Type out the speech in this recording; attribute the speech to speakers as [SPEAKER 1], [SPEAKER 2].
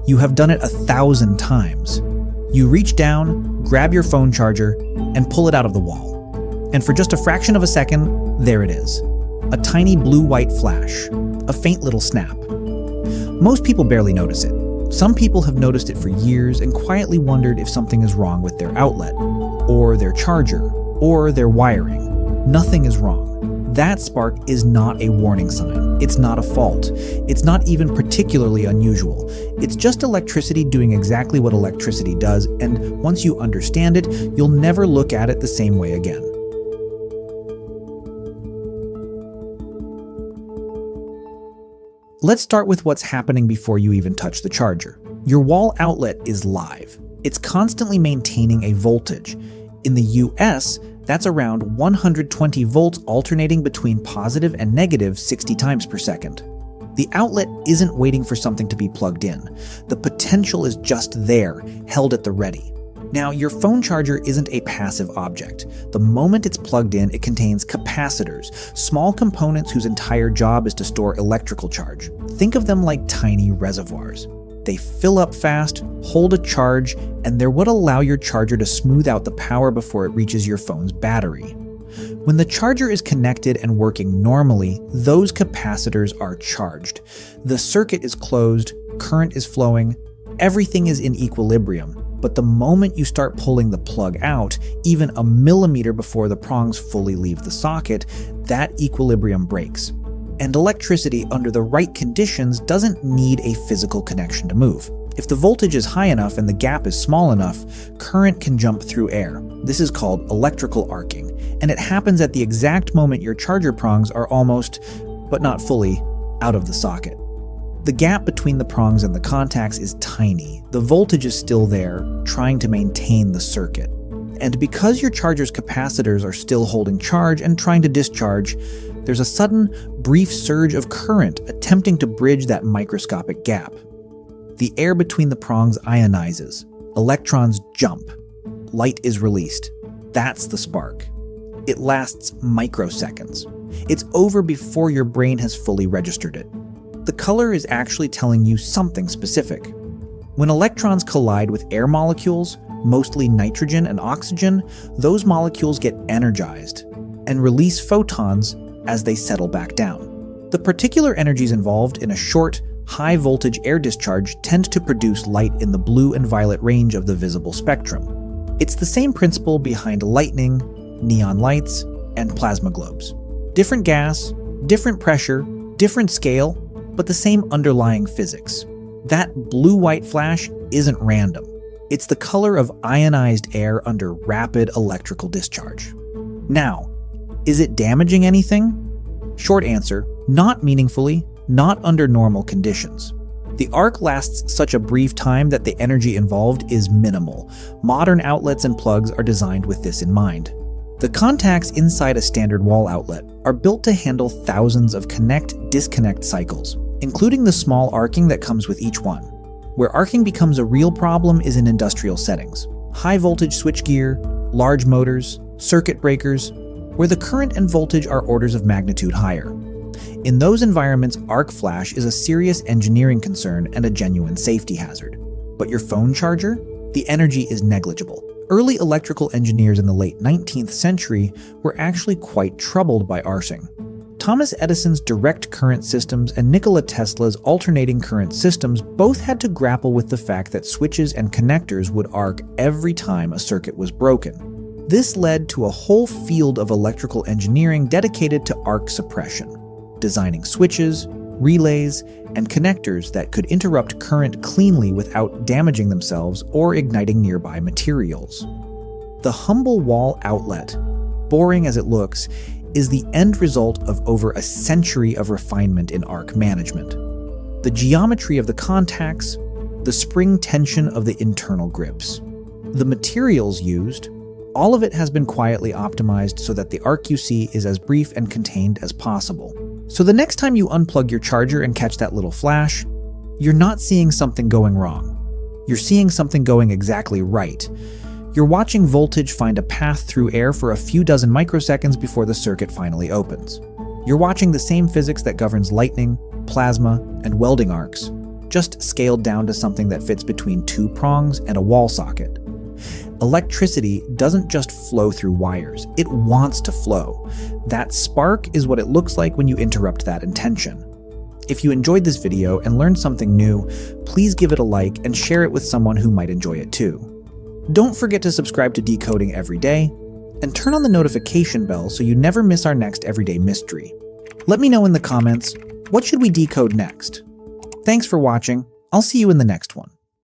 [SPEAKER 1] You have done it 1,000 times. You reach down, grab your phone charger, and pull it out of the wall. And for just a fraction of a second, there it is. A tiny blue-white flash, a faint little snap. Most people barely notice it. Some people have noticed it for years and quietly wondered if something is wrong with their outlet, or their charger, or their wiring. Nothing is wrong. That spark is not a warning sign. It's not a fault. It's not even particularly unusual. It's just electricity doing exactly what electricity does, and once you understand it, you'll never look at it the same way again. Let's start with what's happening before you even touch the charger. Your wall outlet is live. It's constantly maintaining a voltage. In the US, that's around 120 volts alternating between positive and negative 60 times per second. The outlet isn't waiting for something to be plugged in. The potential is just there, held at the ready. Now, your phone charger isn't a passive object. The moment it's plugged in, it contains capacitors, small components whose entire job is to store electrical charge. Think of them like tiny reservoirs. They fill up fast, hold a charge, and they're what allow your charger to smooth out the power before it reaches your phone's battery. When the charger is connected and working normally, those capacitors are charged. The circuit is closed, current is flowing, everything is in equilibrium. But the moment you start pulling the plug out, even a millimeter before the prongs fully leave the socket, that equilibrium breaks. And electricity under the right conditions doesn't need a physical connection to move. If the voltage is high enough and the gap is small enough, current can jump through air. This is called electrical arcing, and it happens at the exact moment your charger prongs are almost, but not fully, out of the socket. The gap between the prongs and the contacts is tiny. The voltage is still there, trying to maintain the circuit. And because your charger's capacitors are still holding charge and trying to discharge, there's a sudden, brief surge of current attempting to bridge that microscopic gap. The air between the prongs ionizes. Electrons jump. Light is released. That's the spark. It lasts microseconds. It's over before your brain has fully registered it. The color is actually telling you something specific. When electrons collide with air molecules, mostly nitrogen and oxygen, those molecules get energized and release photons as they settle back down. The particular energies involved in a short, high-voltage air discharge tend to produce light in the blue and violet range of the visible spectrum. It's the same principle behind lightning, neon lights, and plasma globes. Different gas, different pressure, different scale, but the same underlying physics. That blue-white flash isn't random. It's the color of ionized air under rapid electrical discharge. Now, is it damaging anything? Short answer, not meaningfully, not under normal conditions. The arc lasts such a brief time that the energy involved is minimal. Modern outlets and plugs are designed with this in mind. The contacts inside a standard wall outlet are built to handle thousands of connect-disconnect cycles, including the small arcing that comes with each one. Where arcing becomes a real problem is in industrial settings. High-voltage switchgear, large motors, circuit breakers, where the current and voltage are orders of magnitude higher. In those environments, arc flash is a serious engineering concern and a genuine safety hazard. But your phone charger? The energy is negligible. Early electrical engineers in the late 19th century were actually quite troubled by arcing. Thomas Edison's direct current systems and Nikola Tesla's alternating current systems both had to grapple with the fact that switches and connectors would arc every time a circuit was broken. This led to a whole field of electrical engineering dedicated to arc suppression, designing switches, relays, and connectors that could interrupt current cleanly without damaging themselves or igniting nearby materials. The humble wall outlet, boring as it looks, is the end result of over a century of refinement in arc management. The geometry of the contacts, the spring tension of the internal grips, the materials used, all of it has been quietly optimized so that the arc you see is as brief and contained as possible. So the next time you unplug your charger and catch that little flash, you're not seeing something going wrong. You're seeing something going exactly right. You're watching voltage find a path through air for a few dozen microseconds before the circuit finally opens. You're watching the same physics that governs lightning, plasma, and welding arcs. just scaled down to something that fits between 2 prongs and a wall socket. Electricity doesn't just flow through wires, it wants to flow. That spark is what it looks like when you interrupt that intention. If you enjoyed this video and learned something new, please give it a like and share it with someone who might enjoy it too. Don't forget to subscribe to Decoding Everyday, and turn on the notification bell so you never miss our next everyday mystery. Let me know in the comments, what should we decode next? Thanks for watching. I'll see you in the next one.